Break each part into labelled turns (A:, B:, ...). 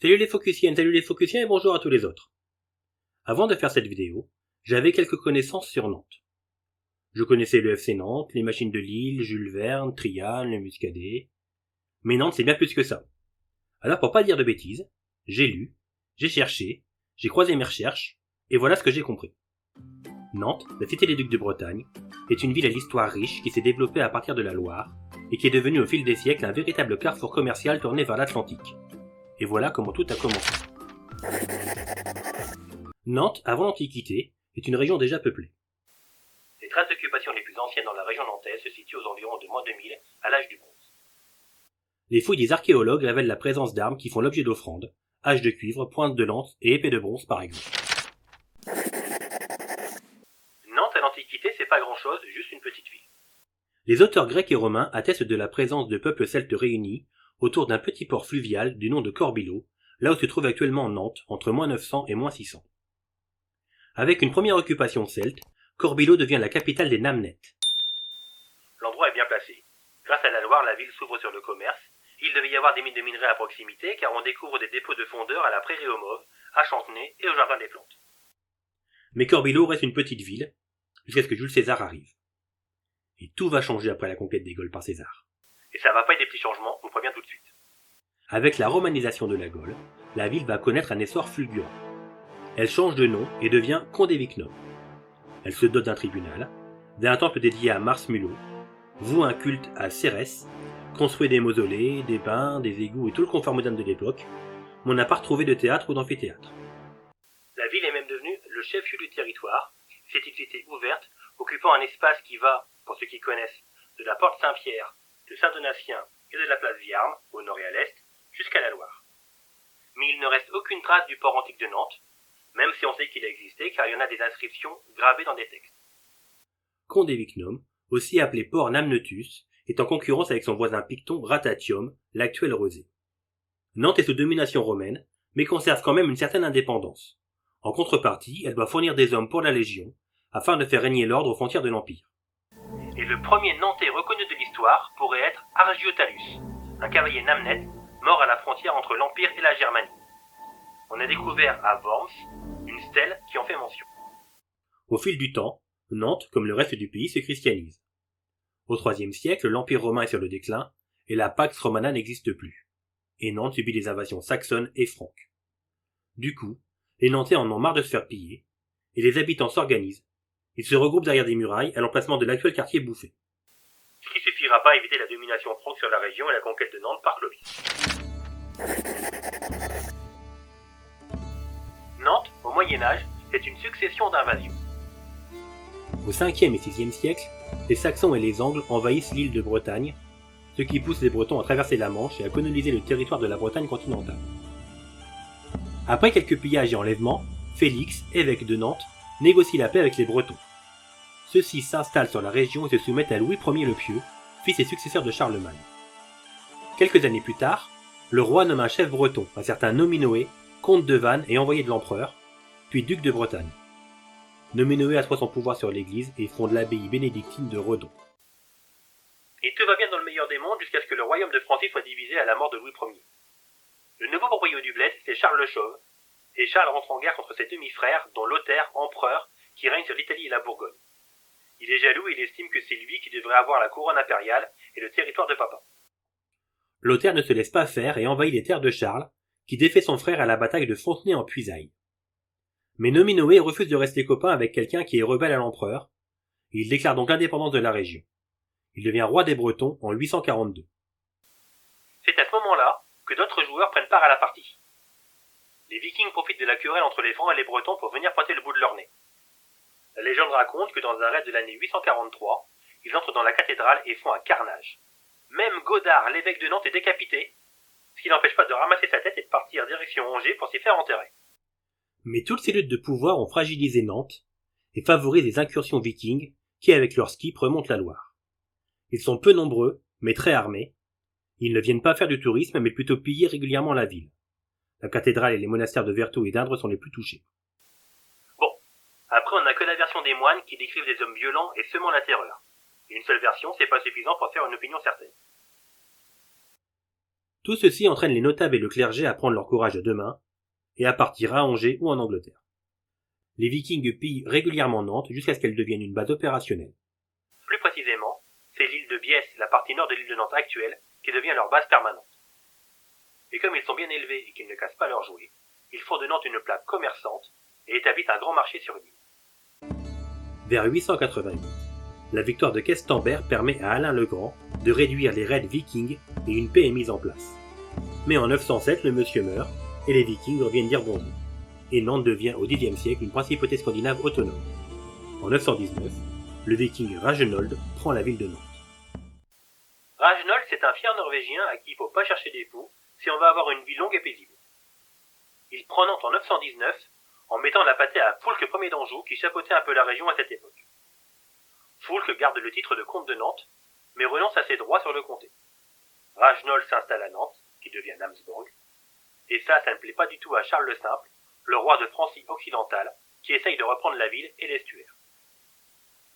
A: Salut les Focusiens et bonjour à tous les autres. Avant de faire cette vidéo, j'avais quelques connaissances sur Nantes. Je connaissais le FC Nantes, les machines de Lille, Jules Verne, Triane, le Muscadet. Mais Nantes c'est bien plus que ça. Alors pour pas dire de bêtises, j'ai lu, j'ai cherché, j'ai croisé mes recherches, et voilà ce que j'ai compris. Nantes, la cité des Ducs de Bretagne, est une ville à l'histoire riche qui s'est développée à partir de la Loire, et qui est devenue au fil des siècles un véritable carrefour commercial tourné vers l'Atlantique. Et voilà comment tout a commencé. Nantes, avant l'Antiquité, est une région déjà peuplée. Les traces d'occupation les plus anciennes dans la région nantaise se situent aux environs de moins 2000, à l'âge du bronze. Les fouilles des archéologues révèlent la présence d'armes qui font l'objet d'offrandes, haches de cuivre, pointes de lance et épées de bronze par exemple. Nantes à l'Antiquité, c'est pas grand-chose, juste une petite ville. Les auteurs grecs et romains attestent de la présence de peuples celtes réunis autour d'un petit port fluvial du nom de Corbillo, là où se trouve actuellement Nantes, entre moins 900 et moins 600. Avec une première occupation celte, Corbillo devient la capitale des Namnettes. L'endroit est bien placé. Grâce à la Loire, la ville s'ouvre sur le commerce. Il devait y avoir des mines de minerais à proximité, car on découvre des dépôts de fondeurs à la Prairie aux Mauves, à Chantenay et au Jardin des Plantes. Mais Corbillo reste une petite ville, jusqu'à ce que Jules César arrive. Et tout va changer après la conquête des Gaules par César. Et ça va pas être des petits changements, on prévient tout de suite. Avec la romanisation de la Gaule, la ville va connaître un essor fulgurant. Elle change de nom et devient Condé-Vicnum. Elle se dote d'un tribunal, d'un temple dédié à Mars Mulot, voue un culte à Cérès, construit des mausolées, des bains, des égouts et tout le confort moderne de l'époque, mais on n'a pas retrouvé de théâtre ou d'amphithéâtre. La ville est même devenue le chef-lieu du territoire, c'est une cité ouverte, occupant un espace qui va, pour ceux qui connaissent, de la porte Saint-Pierre, de Saint-Donatien et de la place Viarme, au nord et à l'est, jusqu'à la Loire. Mais il ne reste aucune trace du port antique de Nantes, même si on sait qu'il a existé car il y en a des inscriptions gravées dans des textes. Condé-Vicnum, aussi appelé port Namnetus, est en concurrence avec son voisin picton Ratatium, l'actuel Rosé. Nantes est sous domination romaine, mais conserve quand même une certaine indépendance. En contrepartie, elle doit fournir des hommes pour la Légion, afin de faire régner l'ordre aux frontières de l'Empire. Et le premier Nantais reconnu de l'histoire pourrait être Argiotalus, un cavalier namnète, mort à la frontière entre l'Empire et la Germanie. On a découvert à Worms une stèle qui en fait mention. Au fil du temps, Nantes, comme le reste du pays, se christianise. Au IIIe siècle, l'Empire romain est sur le déclin, et la Pax Romana n'existe plus. Et Nantes subit des invasions saxonnes et franques. Du coup, les Nantais en ont marre de se faire piller, et les habitants s'organisent. Ils se regroupent derrière des murailles à l'emplacement de l'actuel quartier Bouffay. Ce qui suffira pas à éviter la domination franque sur la région et la conquête de Nantes par Clovis. Nantes, au Moyen-Âge, c'est une succession d'invasions. Au 5e et 6e siècle, les Saxons et les Angles envahissent l'île de Bretagne, ce qui pousse les Bretons à traverser la Manche et à coloniser le territoire de la Bretagne continentale. Après quelques pillages et enlèvements, Félix, évêque de Nantes, négocie la paix avec les Bretons. Ceux-ci s'installent sur la région et se soumettent à Louis Ier le Pieux, fils et successeur de Charlemagne. Quelques années plus tard, le roi nomme un chef breton, un certain Nominoé, comte de Vannes et envoyé de l'empereur, puis duc de Bretagne. Nominoé assoit son pouvoir sur l'église et fonde l'abbaye bénédictine de Redon. Et tout va bien dans le meilleur des mondes jusqu'à ce que le royaume de Francis soit divisé à la mort de Louis Ier. Le nouveau proprio du bled, c'est Charles le Chauve, et Charles rentre en guerre contre ses demi-frères, dont Lothaire, empereur, qui règne sur l'Italie et la Bourgogne. Il est jaloux et il estime que c'est lui qui devrait avoir la couronne impériale et le territoire de papa. Lothaire ne se laisse pas faire et envahit les terres de Charles, qui défait son frère à la bataille de Fontenay en Puisaye. Mais Nominoé refuse de rester copain avec quelqu'un qui est rebelle à l'empereur, et il déclare donc l'indépendance de la région. Il devient roi des Bretons en 842. C'est à ce moment-là que d'autres joueurs prennent part à la partie. Les Vikings profitent de la querelle entre les Francs et les Bretons pour venir pointer le bout de leur nez. La légende raconte que dans un raid de l'année 843, ils entrent dans la cathédrale et font un carnage. Même Godard, l'évêque de Nantes, est décapité, ce qui n'empêche pas de ramasser sa tête et de partir direction Angers pour s'y faire enterrer. Mais toutes ces luttes de pouvoir ont fragilisé Nantes et favorisent les incursions vikings qui, avec leurs skips, remontent la Loire. Ils sont peu nombreux, mais très armés. Ils ne viennent pas faire du tourisme, mais plutôt piller régulièrement la ville. La cathédrale et les monastères de Vertou et d'Indre sont les plus touchés. Bon, après on n'a que la version des moines qui décrivent des hommes violents et semant la terreur. Une seule version, c'est pas suffisant pour faire une opinion certaine. Tout ceci entraîne les notables et le clergé à prendre leur courage à deux mains et à partir à Angers ou en Angleterre. Les Vikings pillent régulièrement Nantes jusqu'à ce qu'elle devienne une base opérationnelle. Plus précisément, c'est l'île de Biesse, la partie nord de l'île de Nantes actuelle, qui devient leur base permanente. Et comme ils sont bien élevés et qu'ils ne cassent pas leurs jouets, ils font de Nantes une plaque commerçante et établissent un grand marché sur l'île. Vers 888, la victoire de Questembert permet à Alain le Grand de réduire les raids vikings et une paix est mise en place. Mais en 907, le monsieur meurt et les Vikings reviennent dire bonjour. Et Nantes devient au Xe siècle une principauté scandinave autonome. En 919, le viking Ragenold prend la ville de Nantes. Ragenold, c'est un fier norvégien à qui il ne faut pas chercher des poux si on veut avoir une vie longue et paisible. Il prend Nantes en 919 en mettant la pâtée à Foulques Ier d'Anjou qui chapeautait un peu la région à cette époque. Foulques garde le titre de comte de Nantes, mais renonce à ses droits sur le comté. Ragenold s'installe à Nantes, qui devient Namsbourg, et ça ne plaît pas du tout à Charles le Simple, le roi de Francie occidentale, qui essaye de reprendre la ville et l'estuaire.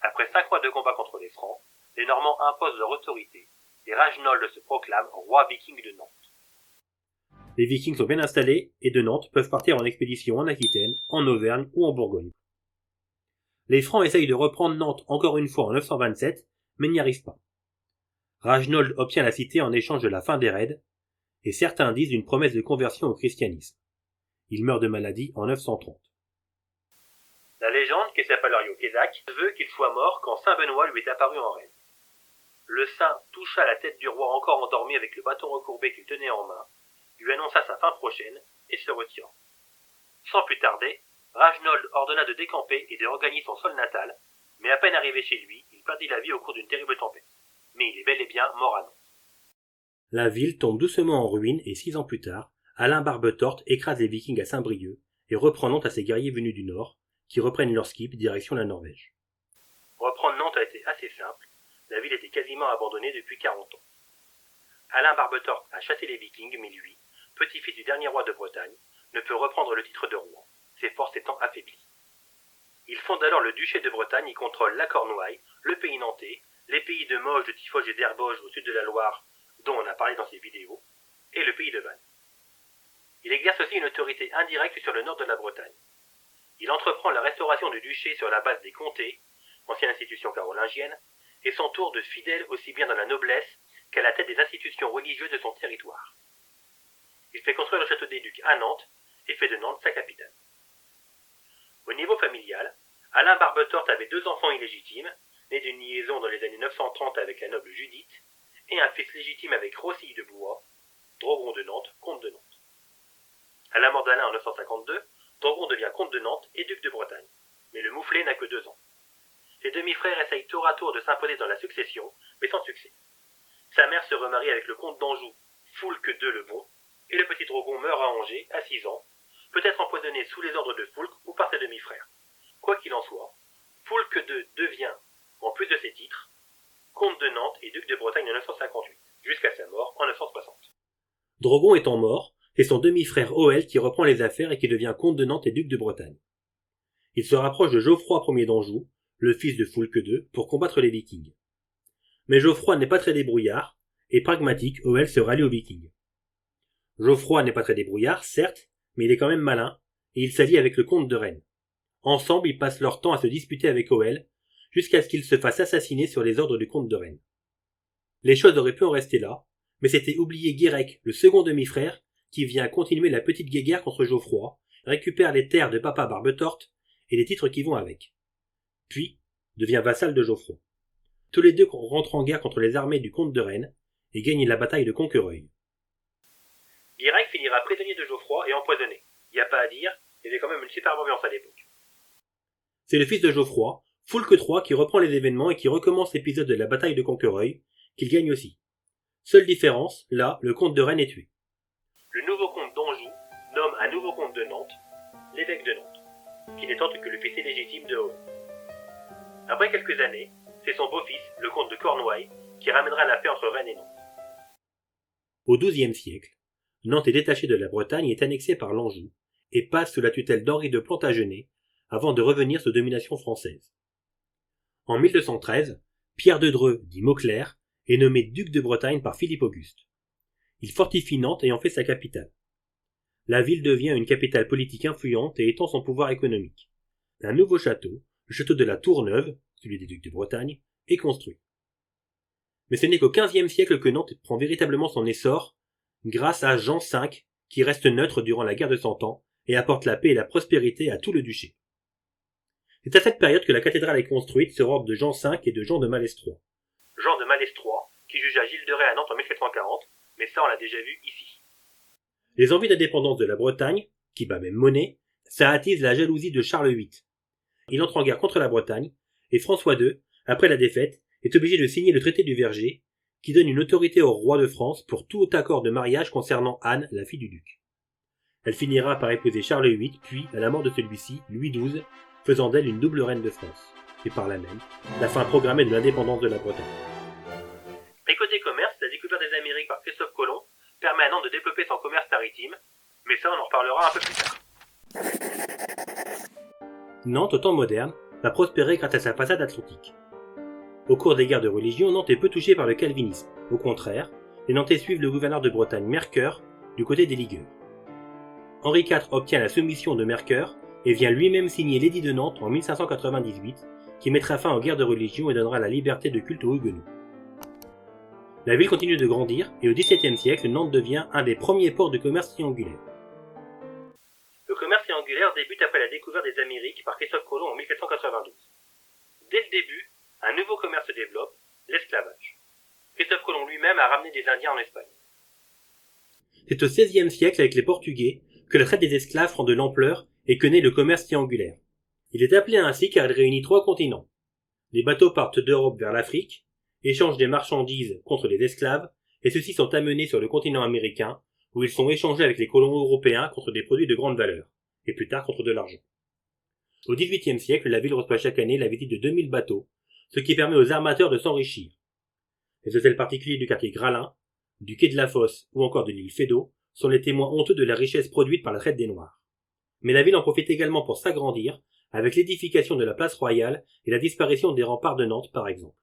A: Après 5 mois de combat contre les Francs, les Normands imposent leur autorité, et Ragenold se proclame roi viking de Nantes. Les Vikings sont bien installés, et de Nantes peuvent partir en expédition en Aquitaine, en Auvergne ou en Bourgogne. Les Francs essayent de reprendre Nantes encore une fois en 927, mais n'y arrivent pas. Ragenold obtient la cité en échange de la fin des raids, et certains disent une promesse de conversion au christianisme. Il meurt de maladie en 930. La légende, Kesapalario Kézak, veut qu'il soit mort quand Saint Benoît lui est apparu en rêve. Le saint toucha la tête du roi encore endormi avec le bâton recourbé qu'il tenait en main, lui annonça sa fin prochaine et se retira. Sans plus tarder, Ragenold ordonna de décamper et de regagner son sol natal, mais à peine arrivé chez lui, il perdit la vie au cours d'une terrible tempête. Mais il est bel et bien mort à Nantes. La ville tombe doucement en ruine et 6 ans plus tard, Alain Barbetorte écrase les Vikings à Saint-Brieuc et reprend Nantes à ses guerriers venus du nord, qui reprennent leur skip direction la Norvège. Reprendre Nantes a été assez simple, la ville était quasiment abandonnée depuis 40 ans. Alain Barbetorte a chassé les Vikings, mais lui, petit-fils du dernier roi de Bretagne, ne peut reprendre le titre de roi, ses forces étant affaiblies. Il fonde alors le duché de Bretagne et contrôle la Cornouaille, le pays nantais, les pays de Moges, de Tiffauges et d'Herboges au sud de la Loire, dont on a parlé dans ces vidéos, et le pays de Vannes. Il exerce aussi une autorité indirecte sur le nord de la Bretagne. Il entreprend la restauration du duché sur la base des comtés, ancienne institution carolingienne, et s'entoure de fidèles aussi bien dans la noblesse qu'à la tête des institutions religieuses de son territoire. Il fait construire le château des Ducs à Nantes et fait de Nantes sa capitale. Au niveau familial, Alain Barbetorte avait 2 enfants illégitimes, nés d'une liaison dans les années 930 avec la noble Judith, et un fils légitime avec Rosille de Blois, Drogon de Nantes, comte de Nantes. À la mort d'Alain en 952, Drogon devient comte de Nantes et duc de Bretagne, mais le mouflé n'a que 2 ans. Ses demi-frères essayent tour à tour de s'imposer dans la succession, mais sans succès. Sa mère se remarie avec le comte d'Anjou, Foulques II le Bon, et le petit Drogon meurt à Angers, à 6 ans, peut-être empoisonné sous les ordres de Foulques ou par ses demi-frères. Quoi qu'il en soit, Foulques II devient, en plus de ses titres, comte de Nantes et duc de Bretagne en 958, jusqu'à sa mort en 960. Drogon étant mort, c'est son demi-frère Hoël qui reprend les affaires et qui devient comte de Nantes et duc de Bretagne. Il se rapproche de Geoffroy Ier d'Anjou, le fils de Foulques II, pour combattre les Vikings. Mais Geoffroy n'est pas très débrouillard, et pragmatique, Hoël se rallie aux Vikings. Geoffroy n'est pas très débrouillard, certes, mais il est quand même malin, et il s'allie avec le comte de Rennes. Ensemble, ils passent leur temps à se disputer avec Hoël, jusqu'à ce qu'il se fasse assassiner sur les ordres du comte de Rennes. Les choses auraient pu en rester là, mais c'était oublier Guirec, le second demi-frère, qui vient continuer la petite guéguerre contre Geoffroy, récupère les terres de papa Barbetorte et les titres qui vont avec. Puis, devient vassal de Geoffroy. Tous les deux rentrent en guerre contre les armées du comte de Rennes et gagnent la bataille de Conquereuil. Guirec finira prisonnier de Geoffroy et empoisonné. Y a pas à dire, il y avait quand même une super ambiance à l'époque. C'est le fils de Geoffroy, Foulques III, qui reprend les événements et qui recommence l'épisode de la bataille de Conquereuil, qu'il gagne aussi. Seule différence, là, le comte de Rennes est tué. Le nouveau comte d'Anjou nomme un nouveau comte de Nantes, l'évêque de Nantes, qui n'est autre que le fils illégitime de Hoël. Après quelques années, c'est son beau-fils, le comte de Cornouailles, qui ramènera la paix entre Rennes et Nantes. Au XIIe siècle, Nantes est détachée de la Bretagne et est annexée par l'Anjou, et passe sous la tutelle d'Henri de Plantagenet, avant de revenir sous domination française. En 1213, Pierre de Dreux, dit Mauclerc, est nommé duc de Bretagne par Philippe Auguste. Il fortifie Nantes et en fait sa capitale. La ville devient une capitale politique influente et étend son pouvoir économique. Un nouveau château, le château de la Tourneuve, celui des ducs de Bretagne, est construit. Mais ce n'est qu'au XVe siècle que Nantes prend véritablement son essor, grâce à Jean V, qui reste neutre durant la guerre de Cent Ans et apporte la paix et la prospérité à tout le duché. C'est à cette période que la cathédrale est construite sur ordre de Jean V et de Jean de Malestroit. Jean de Malestroit, qui jugea Gilles de Rais à Nantes en 1740, mais ça on l'a déjà vu ici. Les envies d'indépendance de la Bretagne, qui bat même monnaie, ça attise la jalousie de Charles VIII. Il entre en guerre contre la Bretagne, et François II, après la défaite, est obligé de signer le traité du Verger, qui donne une autorité au roi de France pour tout accord de mariage concernant Anne, la fille du duc. Elle finira par épouser Charles VIII, puis, à la mort de celui-ci, Louis XII, faisant d'elle une double reine de France, et par là même, la fin programmée de l'indépendance de la Bretagne. Et côté commerce, la découverte des Amériques par Christophe Colomb permet à Nantes de développer son commerce maritime, mais ça on en reparlera un peu plus tard. Nantes, au temps moderne, va prospérer grâce à sa façade atlantique. Au cours des guerres de religion, Nantes est peu touchée par le calvinisme. Au contraire, les Nantais suivent le gouverneur de Bretagne Mercœur du côté des ligueurs. Henri IV obtient la soumission de Mercœur et vient lui-même signer l'édit de Nantes en 1598, qui mettra fin aux guerres de religion et donnera la liberté de culte aux Huguenots. La ville continue de grandir et au XVIIe siècle, Nantes devient un des premiers ports de commerce triangulaire. Le commerce triangulaire débute après la découverte des Amériques par Christophe Colomb en 1492. Dès le début, un nouveau commerce se développe, l'esclavage. Christophe Colomb lui-même a ramené des Indiens en Espagne. C'est au XVIe siècle, avec les Portugais, que la traite des esclaves prend de l'ampleur et que naît le commerce triangulaire. Il est appelé ainsi car il réunit 3 continents. Les bateaux partent d'Europe vers l'Afrique, échangent des marchandises contre les esclaves, et ceux-ci sont amenés sur le continent américain, où ils sont échangés avec les colons européens contre des produits de grande valeur, et plus tard contre de l'argent. Au XVIIIe siècle, la ville reçoit chaque année la visite de 2000 bateaux, ce qui permet aux armateurs de s'enrichir. Les hôtels particuliers du quartier Gralin, du quai de la Fosse ou encore de l'île Feydeau sont les témoins honteux de la richesse produite par la traite des Noirs. Mais la ville en profite également pour s'agrandir, avec l'édification de la place Royale et la disparition des remparts de Nantes par exemple.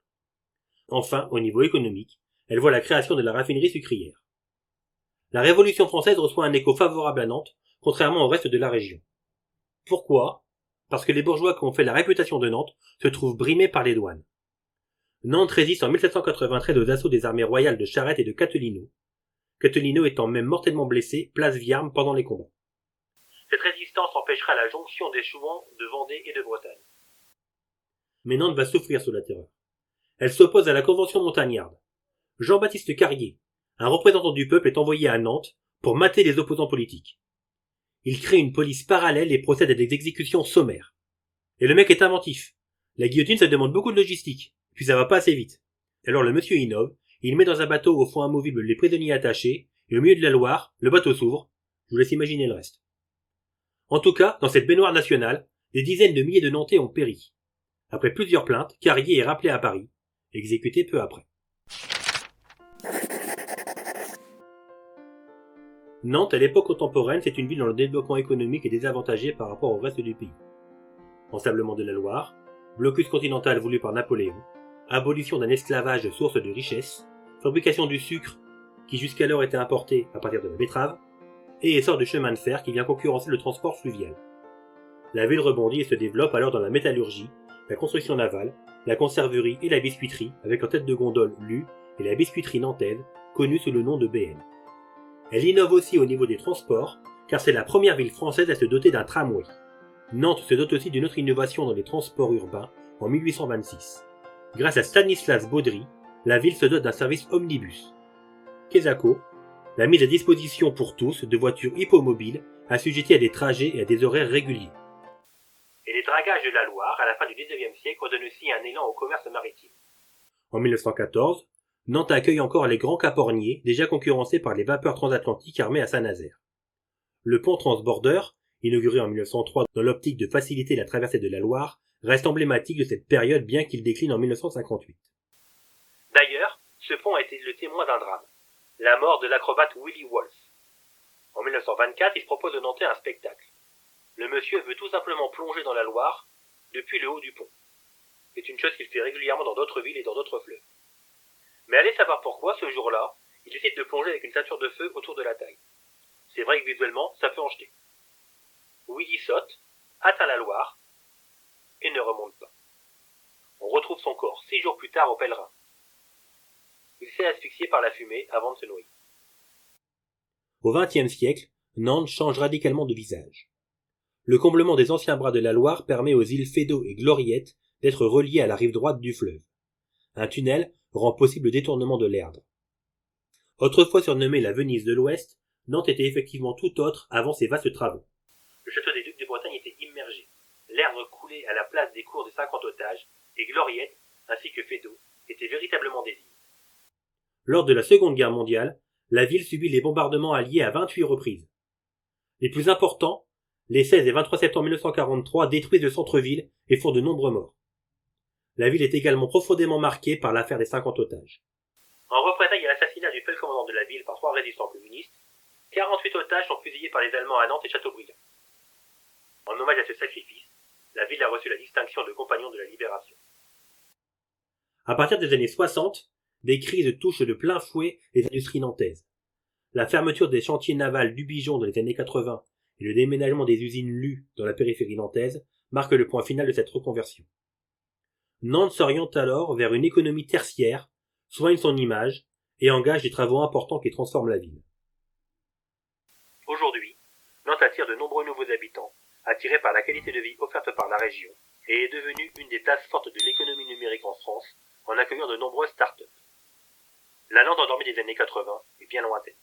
A: Enfin, au niveau économique, elle voit la création de la raffinerie sucrière. La Révolution française reçoit un écho favorable à Nantes, contrairement au reste de la région. Pourquoi ? Parce que les bourgeois qui ont fait la réputation de Nantes se trouvent brimés par les douanes. Nantes résiste en 1793 aux assauts des armées royales de Charette et de Catelino, Catelino étant même mortellement blessé place Viarme pendant les combats. Cette résistance empêchera la jonction des Chouans de Vendée et de Bretagne. Mais Nantes va souffrir sous la terreur. Elle s'oppose à la Convention montagnarde. Jean-Baptiste Carrier, un représentant du peuple, est envoyé à Nantes pour mater les opposants politiques. Il crée une police parallèle et procède à des exécutions sommaires. Et le mec est inventif. La guillotine, ça demande beaucoup de logistique, puis ça va pas assez vite. Alors le monsieur innove, il met dans un bateau au fond amovible les prisonniers attachés, et au milieu de la Loire, le bateau s'ouvre. Je vous laisse imaginer le reste. En tout cas, dans cette baignoire nationale, des dizaines de milliers de Nantais ont péri. Après plusieurs plaintes, Carrier est rappelé à Paris, exécuté peu après. Nantes, à l'époque contemporaine, c'est une ville dont le développement économique est désavantagé par rapport au reste du pays. Ensablement de la Loire, blocus continental voulu par Napoléon, abolition d'un esclavage source de richesse, fabrication du sucre qui jusqu'alors était importé à partir de la betterave, et essor du chemin de fer qui vient concurrencer le transport fluvial. La ville rebondit et se développe alors dans la métallurgie, la construction navale, la conserverie et la biscuiterie, avec en tête de gondole l'U et la biscuiterie nantaise, connue sous le nom de BN. Elle innove aussi au niveau des transports, car c'est la première ville française à se doter d'un tramway. Nantes se dote aussi d'une autre innovation dans les transports urbains en 1826. Grâce à Stanislas Baudry, la ville se dote d'un service omnibus. Quesaco, la mise à disposition pour tous de voitures hippomobiles assujetties à des trajets et à des horaires réguliers. Et les dragages de la Loire, à la fin du XIXe siècle, redonnent aussi un élan au commerce maritime. En 1914, Nantes accueille encore les grands caporniers, déjà concurrencés par les vapeurs transatlantiques armées à Saint-Nazaire. Le pont transborder, inauguré en 1903 dans l'optique de faciliter la traversée de la Loire, reste emblématique de cette période bien qu'il décline en 1958. D'ailleurs, ce pont a été le témoin d'un drame, la mort de l'acrobate Willy Wolf. En 1924, il se propose de Nantais un spectacle. Le monsieur veut tout simplement plonger dans la Loire depuis le haut du pont. C'est une chose qu'il fait régulièrement dans d'autres villes et dans d'autres fleuves. Mais allez savoir pourquoi, ce jour-là, Il décide de plonger avec une ceinture de feu autour de la taille. C'est vrai que visuellement, ça peut en jeter. Willy saute, atteint la Loire, et ne remonte pas. On retrouve son corps 6 jours plus tard au Pèlerin. Il s'est asphyxié par la fumée avant de se noyer. Au XXe siècle, Nantes change radicalement de visage. Le comblement des anciens bras de la Loire permet aux îles Feydeau et Gloriette d'être reliées à la rive droite du fleuve. Un tunnel rend possible le détournement de l'Erdre. Autrefois surnommée la Venise de l'Ouest, Nantes était effectivement tout autre avant ces vastes travaux. Le château des Ducs de Bretagne était immergé. L'Erdre coulait à la place des cours des 50 otages, et Gloriette, ainsi que Feydeau, étaient véritablement des îles. Lors de la Seconde Guerre mondiale, la ville subit les bombardements alliés à 28 reprises. Les plus importants, les 16 et 23 septembre 1943, détruisent le centre-ville et font de nombreux morts. La ville est également profondément marquée par l'affaire des 50 otages. En représailles à l'assassinat du seul commandant de la ville par 3 résistants communistes, 48 otages sont fusillés par les Allemands à Nantes et Châteaubriand. En hommage à ce sacrifice, la ville a reçu la distinction de compagnon de la Libération. À partir des années 60, des crises touchent de plein fouet les industries nantaises. La fermeture des chantiers navals du Bijon dans les années 80 et le déménagement des usines Lu dans la périphérie nantaise marquent le point final de cette reconversion. Nantes s'oriente alors vers une économie tertiaire, soigne son image et engage des travaux importants qui transforment la ville. Aujourd'hui, Nantes attire de nombreux nouveaux habitants, attirés par la qualité de vie offerte par la région, et est devenue une des places fortes de l'économie numérique en France, en accueillant de nombreuses start-up. La Nantes endormie des années 80 est bien lointaine.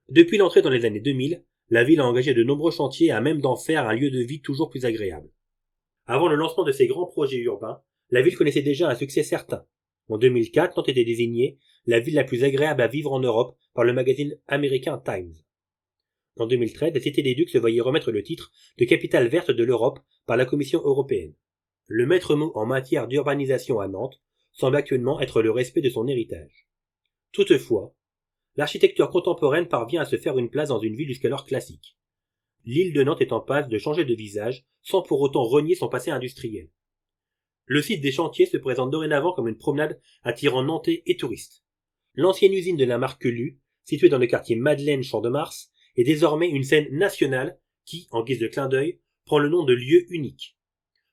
A: Depuis l'entrée dans les années 2000, la ville a engagé de nombreux chantiers à même d'en faire un lieu de vie toujours plus agréable. Avant le lancement de ces grands projets urbains, la ville connaissait déjà un succès certain. En 2004, Nantes était désignée la ville la plus agréable à vivre en Europe par le magazine américain Times. En 2013, la Cité des Ducs se voyait remettre le titre de capitale verte de l'Europe par la Commission européenne. Le maître mot en matière d'urbanisation à Nantes semble actuellement être le respect de son héritage. Toutefois, l'architecture contemporaine parvient à se faire une place dans une ville jusqu'alors classique. L'île de Nantes est en passe de changer de visage sans pour autant renier son passé industriel. Le site des chantiers se présente dorénavant comme une promenade attirant Nantais et touristes. L'ancienne usine de la marque Lu, située dans le quartier Madeleine-Champ-de-Mars, est désormais une scène nationale qui, en guise de clin d'œil, prend le nom de lieu unique.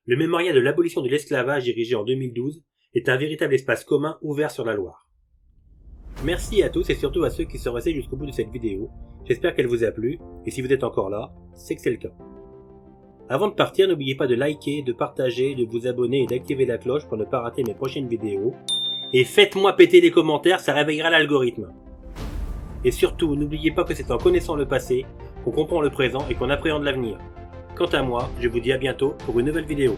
A: Le mémorial de l'abolition de l'esclavage érigé en 2012 est un véritable espace commun ouvert sur la Loire. Merci à tous et surtout à ceux qui sont restés jusqu'au bout de cette vidéo. J'espère qu'elle vous a plu, et si vous êtes encore là, c'est que c'est le cas. Avant de partir, n'oubliez pas de liker, de partager, de vous abonner et d'activer la cloche pour ne pas rater mes prochaines vidéos. Et faites-moi péter les commentaires, ça réveillera l'algorithme. Et surtout, n'oubliez pas que c'est en connaissant le passé qu'on comprend le présent et qu'on appréhende l'avenir. Quant à moi, je vous dis à bientôt pour une nouvelle vidéo.